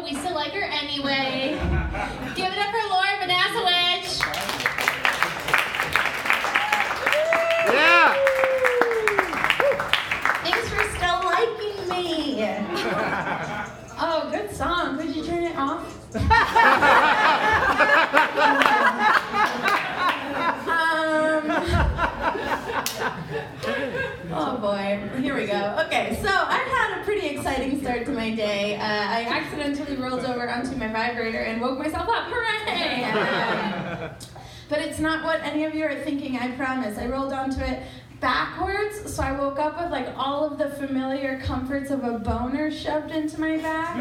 we still like her anyway. Give it up for Lauren Manasewich. Yeah. Thanks for still liking me. Oh, good song. Could you turn it off? Oh boy, here we go. Okay, so I've had a pretty exciting start to my day. I accidentally rolled over onto my vibrator and woke myself up. Hooray! But it's not what any of you are thinking, I promise. I rolled onto it backwards, so I woke up with like all of the familiar comforts of a boner shoved into my back,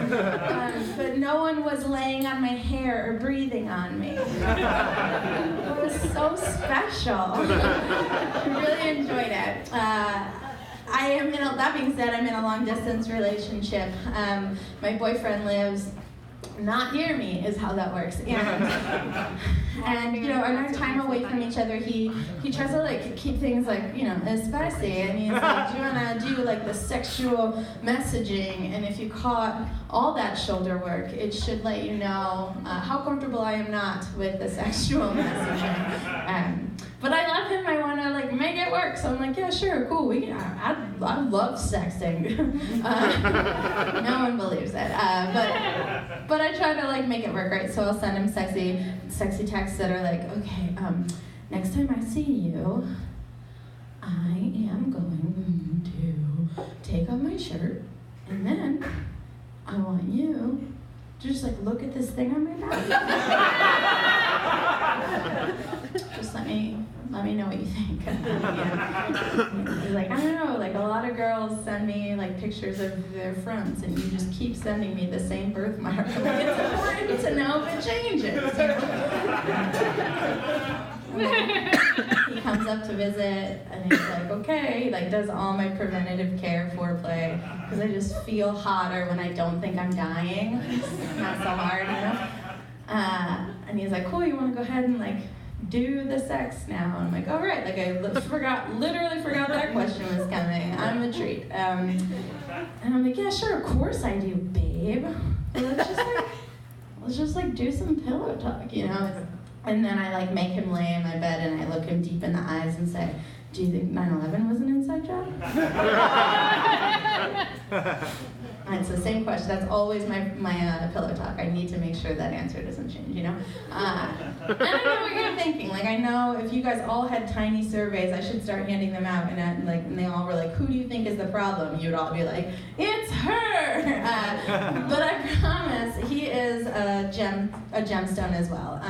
but no one was laying on my hair or breathing on me. It was so special. I really enjoyed it. That being said, I'm in a long distance relationship. My boyfriend lives not near me is how that works. And you know, in our time away from each other, he tries to like keep things like, you know, spicy, and he's like, do you wanna do like the sexual messaging? And if you caught all that shoulder work, it should let you know how comfortable I am not with the sexual messaging. But I love him. I want to like make it work. So I'm like, yeah, sure, cool. I love sexting. No one believes it. But I try to like make it work, right? So I'll send him sexy texts that are like, okay, next time I see you, I am going to take off my shirt, and then I want you to just like look at this thing on my back. Just let me know what you think. He's like, I don't know, like a lot of girls send me like pictures of their fronts, and you just keep sending me the same birthmark. Like, it's important to know if it changes. He comes up to visit, and he's like, okay, he like does all my preventative care foreplay, because I just feel hotter when I don't think I'm dying. It's not so hard, you know? And he's like, cool, you want to go ahead and like do the sex now? And I'm like, all right, like I literally forgot that question was coming. I'm a treat. And I'm like, yeah, sure, of course I do, babe. Let's just like do some pillow talk, you know? And then I like make him lay in my bed, and I look him deep in the eyes and say, do you think 9/11 was an inside job? And it's the same question. That's always my pillow talk. I need to make sure that answer doesn't change, you know? And I know what you're thinking. Like, I know if you guys all had tiny surveys, I should start handing them out, and they all were like, who do you think is the problem? You'd all be like, it's her! But I promise, he is a gemstone as well.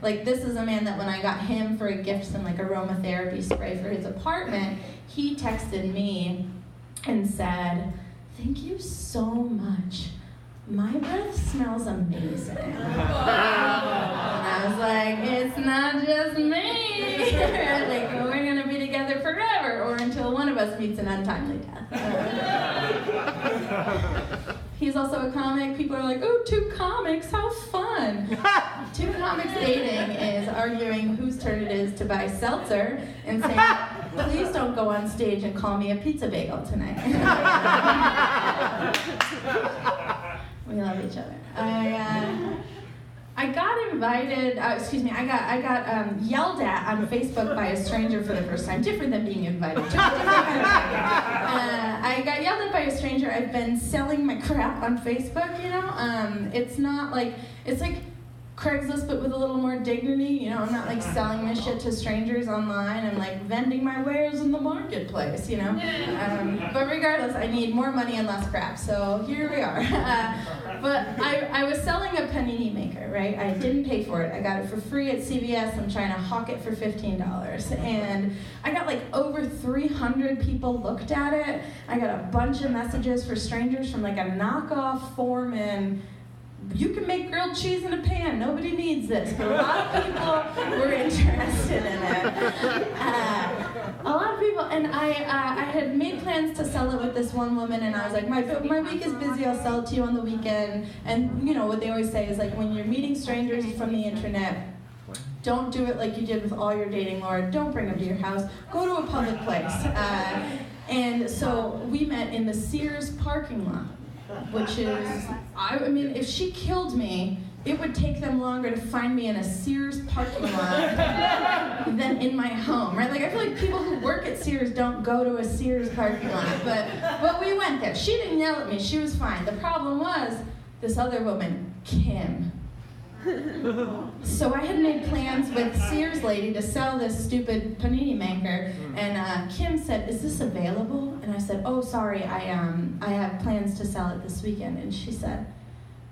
Like, this is a man that when I got him for a gift some like aromatherapy spray for his apartment, he texted me and said, thank you so much. My breath smells amazing. And I was like, it's not just me. Like, we're gonna be together forever, or until one of us meets an untimely death. He's also a comic. People are like, oh, two comics, how fun. Two comics dating is arguing whose turn it is to buy seltzer and saying, please don't go on stage and call me a pizza bagel tonight. We love each other. I got invited, I got yelled at on Facebook by a stranger for the first time, different than being invited. I got yelled at by a stranger. I've been selling my crap on Facebook, you know? It's not like, it's like Craigslist, but with a little more dignity, you know? I'm not like selling my shit to strangers online. I'm like vending my wares in the marketplace, you know? But regardless, I need more money and less crap, so here we are. But I was selling a panini maker, right? I didn't pay for it. I got it for free at CVS. I'm trying to hawk it for $15. And I got like over 300 people looked at it. I got a bunch of messages for strangers from like a knockoff Foreman. You can make grilled cheese in a pan. Nobody needs this. But a lot of people were interested in it. A lot of people, and I had made plans to sell it with this one woman, and I was like, my week is busy, I'll sell it to you on the weekend. And you know what they always say is like, when you're meeting strangers from the internet, don't do it like you did with all your dating lore. Don't bring them to your house. Go to a public place. And so we met in the Sears parking lot. which is, I mean, if she killed me, it would take them longer to find me in a Sears parking lot than in my home, right? Like, I feel like people who work at Sears don't go to a Sears parking lot, but we went there. She didn't yell at me, she was fine. The problem was this other woman, Kim. So I had made plans with Sears lady to sell this stupid panini maker, and Kim said, "Is this available?" And I said, "Oh, sorry, I have plans to sell it this weekend." And she said,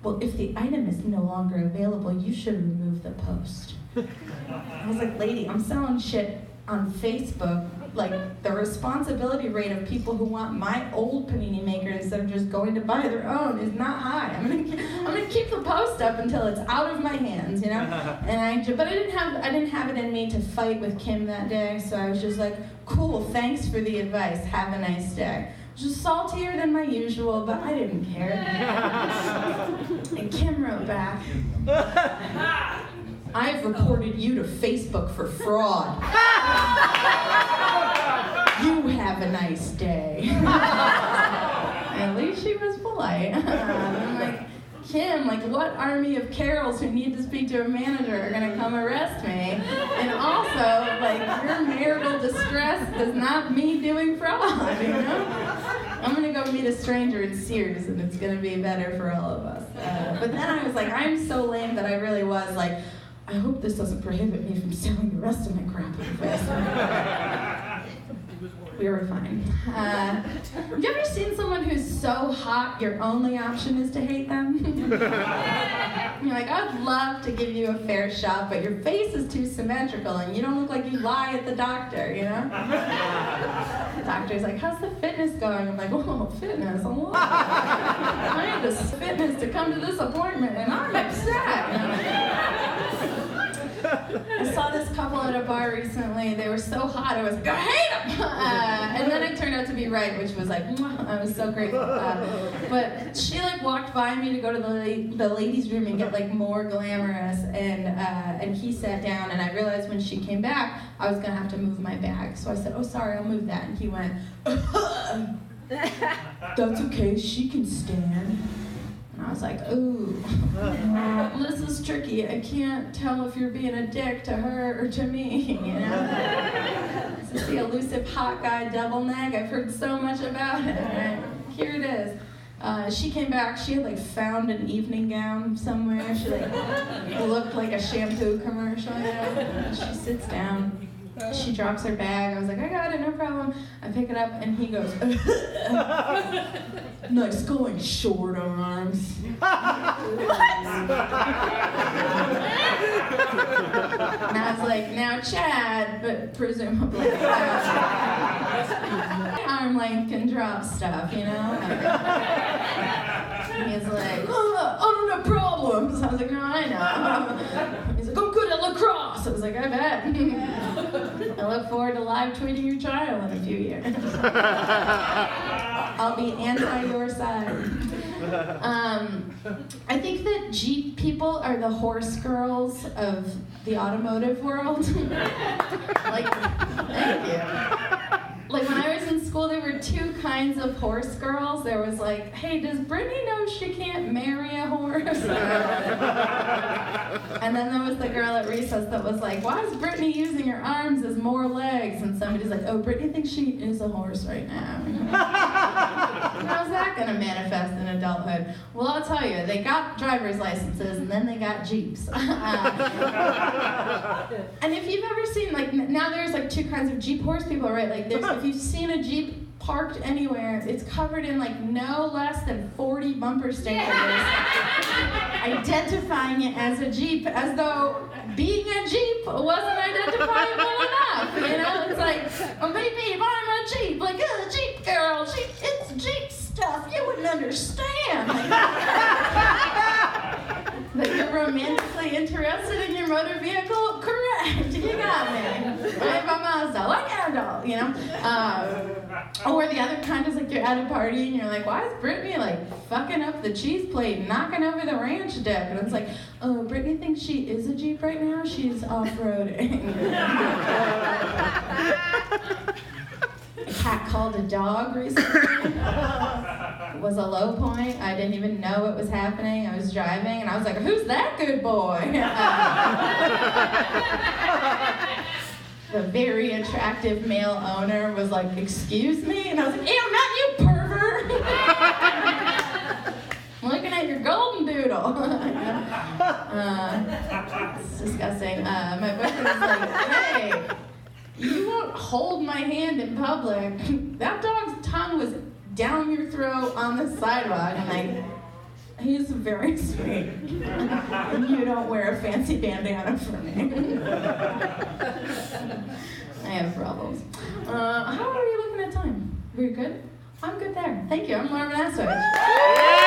"Well, if the item is no longer available, you should remove the post." I was like, "Lady, I'm selling shit on Facebook. Like, the responsibility rate of people who want my old panini maker instead of just going to buy their own is not high. I'm gonna keep the post up until it's out of my hands, you know." And but I didn't have it in me to fight with Kim that day, so I was just like, "Cool, thanks for the advice. Have a nice day." Just saltier than my usual, but I didn't care. And Kim wrote back, "I've reported you to Facebook for fraud. You have a nice day." At least she was polite. I'm like, "Kim, like, what army of Carols who need to speak to a manager are gonna come arrest me? And also, like, your marital distress is not me doing fraud, you know? I'm gonna go meet a stranger in Sears, and it's gonna be better for all of us." But then I was like, I'm so lame that I really was like, I hope this doesn't prohibit me from selling the rest of my crap on Facebook. We were fine. Have you ever seen someone who's so hot, your only option is to hate them? You're like, "I'd love to give you a fair shot, but your face is too symmetrical and you don't look like you lie at the doctor, you know?" The doctor's like, "How's the fitness going?" I'm like, "Oh, fitness, a lot. I had this fitness to come to this appointment and I'm upset." You know? I saw this couple at a bar recently. They were so hot, I was like, "I hate them!" And then it turned out to be right, which was like, mwah, I was so grateful. But she like walked by me to go to the ladies' room and get like more glamorous, and he sat down, and I realized when she came back, I was gonna have to move my bag. So I said, "Oh, sorry, I'll move that." And he went, "That's okay, she can stand." And I was like, "Ooh, this is tricky. I can't tell if you're being a dick to her or to me, you know?" This is the elusive hot guy double neg. I've heard so much about it. Right? Here it is. She came back. She had like found an evening gown somewhere. She like looked like a shampoo commercial. You know? She sits down. She drops her bag. I was like, "I got it, no problem." I pick it up, and he goes, "Nice going, short arms." And I was like, "Now, Chad," but presumably, my arm length can drop stuff, you know? And he's like, "Oh, no problems." I was like, "No, I know." He's like, "I'm good at lacrosse." I was like, "I bet." I look forward to live tweeting your child in a few years. I'll be anti your side. I think that Jeep people are the horse girls of the automotive world. Like, thank you. Like when I was in school, there were two kinds of horse girls. There was like, "Hey, does Brittany know she can't marry a horse?" And then there was the girl at recess that was like, "Why is Brittany using her arms as more legs?" And somebody's like, "Oh, Brittany thinks she is a horse right now." How's that going to manifest in adulthood? Well, I'll tell you, they got driver's licenses and then they got Jeeps. And if you've ever seen, like, now there's like two kinds of Jeep horse people, right? Like, if you've seen a Jeep parked anywhere, it's covered in like no less than 40 bumper stickers identifying it as a Jeep, as though being a Jeep wasn't identifiable enough. You know, it's like, "Oh, baby, I'm a Jeep." Like, Jeep girl, it's Jeep stuff. You wouldn't understand. Like, that you're romantically interested in your motor vehicle? Correct. You got me. I have a Mazda, like a doll, you know? Or the other kind is like you're at a party and you're like, "Why is Brittany like fucking up the cheese plate and knocking over the ranch dip?" And it's like, "Oh, Brittany thinks she is a Jeep right now. She's off-roading." A cat called a dog recently. was a low point. I didn't even know it was happening. I was driving, and I was like, who's that good boy? The very attractive male owner was like, excuse me? And I was like, ew, not you, pervert! I'm looking at your golden doodle. It's disgusting. My boyfriend was like, hey, you won't hold my hand in public. That dog's tongue was down your throat on the sidewalk. I'm like, he's very sweet. And you don't wear a fancy bandana for me. I have problems. How are you looking at time? We're good? I'm good there. Thank you. I'm Laura Manasewich.